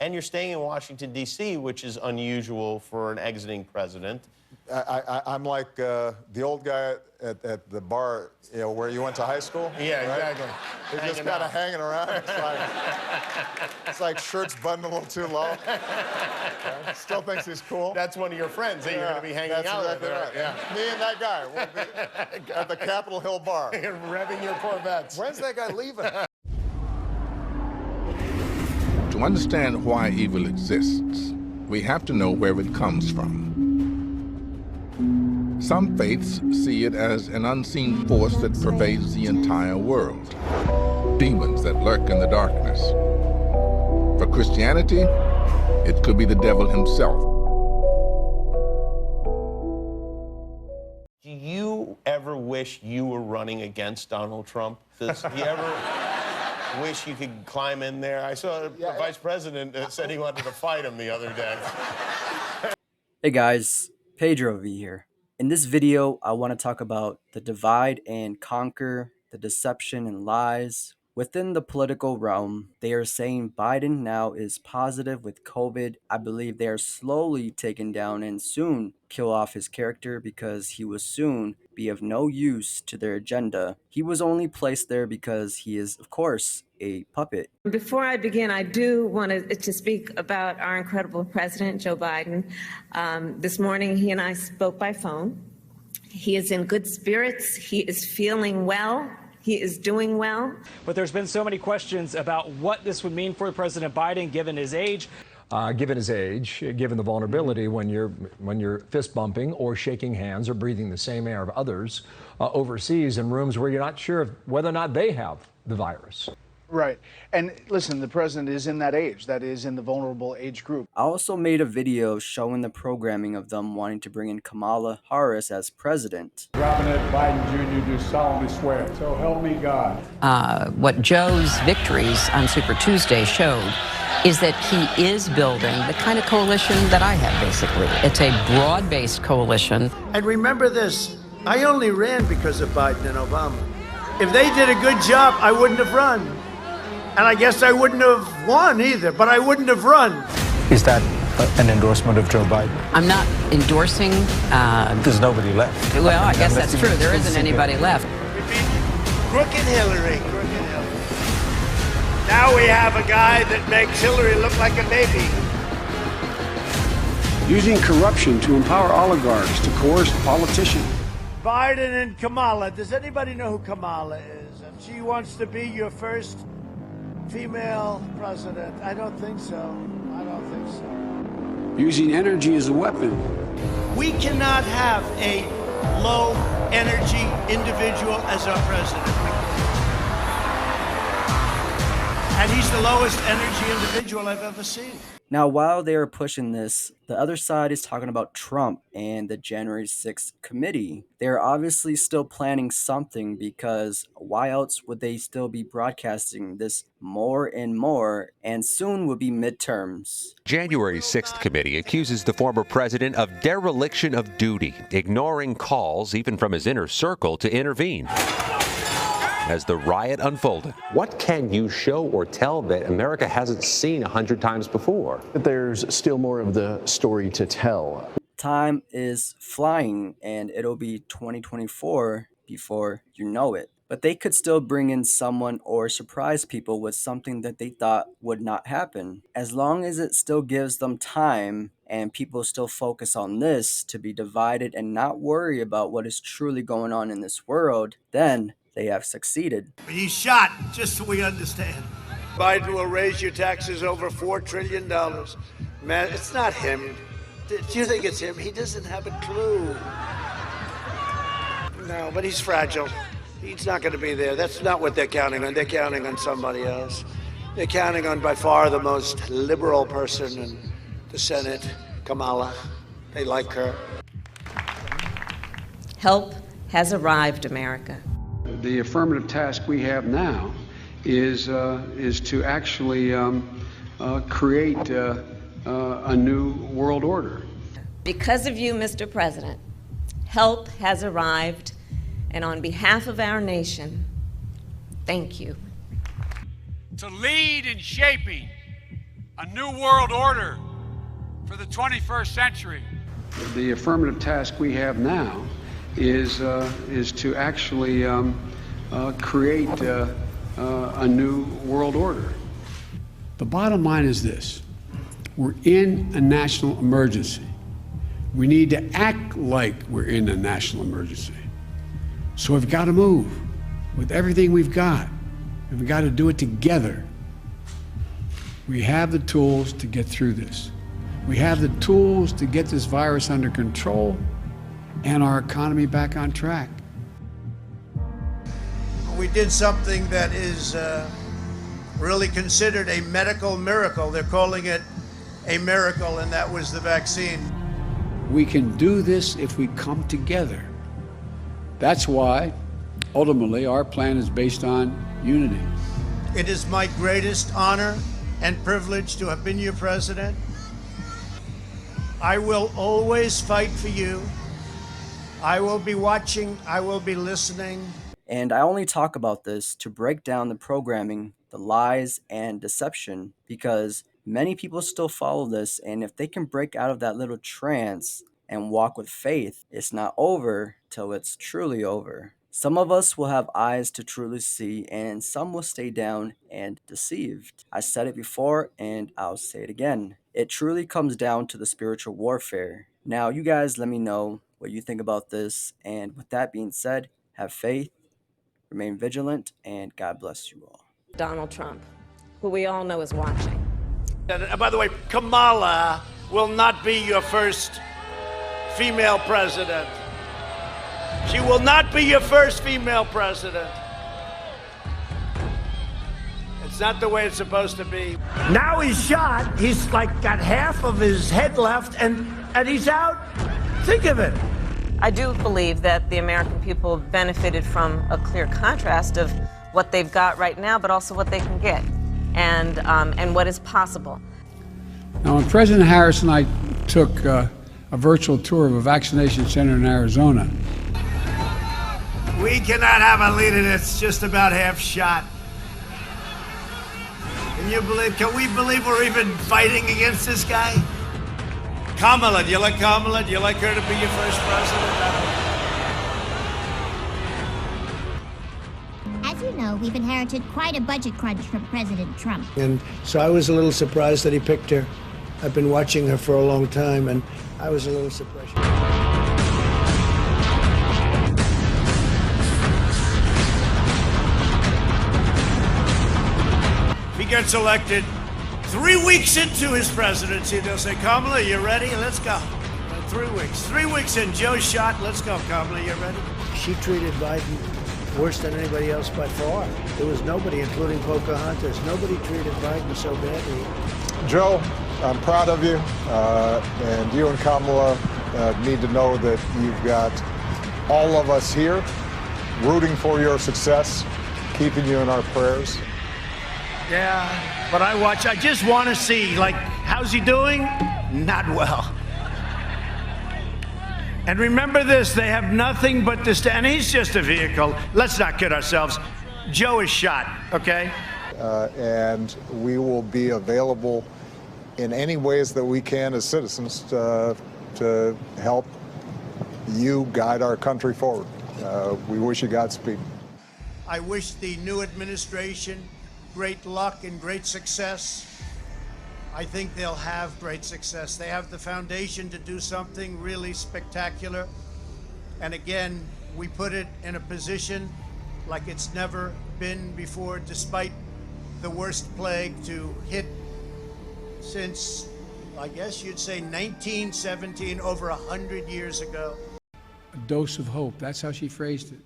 and you're staying in Washington, D.C., which is unusual for an exiting president. I'm like the old guy at the bar, you know, where you went to high school. Yeah, right? exactly. He's just kind of hanging around. It's like shirts buttoned a little too low. Still thinks he's cool. That's one of your friends that you're going to be hanging out exactly with. Right. Yeah. Me and that guy will be at the Capitol Hill bar. Revving your Corvettes. When's that guy leaving? To understand why evil exists, we have to know where it comes from. Some faiths see it as an unseen force that pervades the entire world, demons that lurk in the darkness. For Christianity, it could be the devil himself. Do you ever wish you were running against Donald Trump? Do you ever wish you could climb in there? I saw the vice president said he wanted to fight him the other day. Hey guys, Pedro V here. In this video, I want to talk about the divide and conquer, the deception and lies. Within the political realm, they are saying Biden now is positive with COVID. I believe they are slowly taken down and soon kill off his character because he will soon be of no use to their agenda. He was only placed there because he is, of course, a puppet. Before I begin, I do want to speak about our incredible president, Joe Biden. This morning, he and I spoke by phone. He is in good spirits. He is feeling well. He is doing well. But there's been so many questions about what this would mean for President Biden, given his age. Given his age, given the vulnerability when you're fist bumping or shaking hands or breathing the same air of others overseas in rooms where you're not sure whether or not they have the virus. Right. And listen, the president is in that age, that is in the vulnerable age group. I also made a video showing the programming of them wanting to bring in Kamala Harris as president. Robert Biden Jr. do solemnly swear. So help me God. What Joe's victories on Super Tuesday showed is that he is building the kind of coalition that I have, basically. It's a broad-based coalition. And remember this, I only ran because of Biden and Obama. If they did a good job, I wouldn't have run. And I guess I wouldn't have won either, but I wouldn't have run. Is that an endorsement of Joe Biden? I'm not endorsing... There's nobody left. Well, I guess that's true. There isn't anybody left. We beat Crooked Hillary. Now we have a guy that makes Hillary look like a baby. Using corruption to empower oligarchs to coerce politicians. Biden and Kamala. Does anybody know who Kamala is? And she wants to be your first female president. I don't think so. I don't think so. Using energy as a weapon. We cannot have a low energy individual as our president. And he's the lowest energy individual I've ever seen. Now, while they are pushing this, the other side is talking about Trump and the January 6th committee. They're obviously still planning something, because why else would they still be broadcasting this more and more, and soon will be midterms. January 6th committee accuses the former president of dereliction of duty, ignoring calls even from his inner circle to intervene. As the riot unfolded. What can you show or tell that America hasn't seen 100 times before? There's still more of the story to tell. Time is flying, and it'll be 2024 before you know it. But they could still bring in someone or surprise people with something that they thought would not happen. As long as it still gives them time and people still focus on this to be divided and not worry about what is truly going on in this world, then they have succeeded. He's shot, just so we understand. Biden will raise your taxes over $4 trillion. Man, it's not him. Do you think it's him? He doesn't have a clue. No, but he's fragile. He's not going to be there. That's not what they're counting on. They're counting on somebody else. They're counting on by far the most liberal person in the Senate, Kamala. They like her. Help has arrived, America. The affirmative task we have now is to actually create a new world order. Because of you, Mr. President, help has arrived, and on behalf of our nation, thank you. To lead in shaping a new world order for the 21st century. The affirmative task we have now is to actually create a new world order. The bottom line is this: we're in a national emergency. We need to act like we're in a national emergency. So we've got to move with everything we've got, and we've got to do it together. We have the tools to get through this. We have the tools to get this virus under control and our economy back on track. We did something that is really considered a medical miracle. They're calling it a miracle, and that was the vaccine. We can do this if we come together. That's why, ultimately, our plan is based on unity. It is my greatest honor and privilege to have been your president. I will always fight for you. I will be watching, I will be listening. And I only talk about this to break down the programming, the lies, and deception, because many people still follow this, and if they can break out of that little trance and walk with faith, it's not over till it's truly over. Some of us will have eyes to truly see, and some will stay down and deceived. I said it before, and I'll say it again. It truly comes down to the spiritual warfare. Now, you guys let me know what you think about this, and with that being said, have faith, remain vigilant, and God bless you all. Donald Trump, who we all know is watching. And by the way, Kamala will not be your first female president. She will not be your first female president. It's not the way it's supposed to be. Now he's shot. He's like got half of his head left, and he's out. Think of it. I do believe that the American people benefited from a clear contrast of what they've got right now, but also what they can get, and what is possible. Now, when President Harris and I took a virtual tour of a vaccination center in Arizona, We cannot have a leader that's just about half shot. Can we believe we're even fighting against this guy? Kamala, do you like Kamala? Do you like her to be your first president? As you know, we've inherited quite a budget crunch from President Trump. And so I was a little surprised that he picked her. I've been watching her for a long time, and I was a little surprised. If he gets elected 3 weeks into his presidency, they'll say, Kamala, you ready? Let's go. 3 weeks. 3 weeks in, Joe's shot. Let's go, Kamala, you ready? She treated Biden worse than anybody else by far. There was nobody, including Pocahontas. Nobody treated Biden so badly. Joe, I'm proud of you, and you and Kamala need to know that you've got all of us here rooting for your success, keeping you in our prayers. Yeah, but I just want to see, like, how's he doing? Not well. And remember this, they have nothing but this, and he's just a vehicle. Let's not kid ourselves. Joe is shot, okay? And we will be available in any ways that we can as citizens to help you guide our country forward. We wish you Godspeed. I wish the new administration great luck and great success. I think they'll have great success. They have the foundation to do something really spectacular. And again, we put it in a position like it's never been before, despite the worst plague to hit since, I guess you'd say 1917, over 100 years ago. a dose of hope. That's how she phrased it.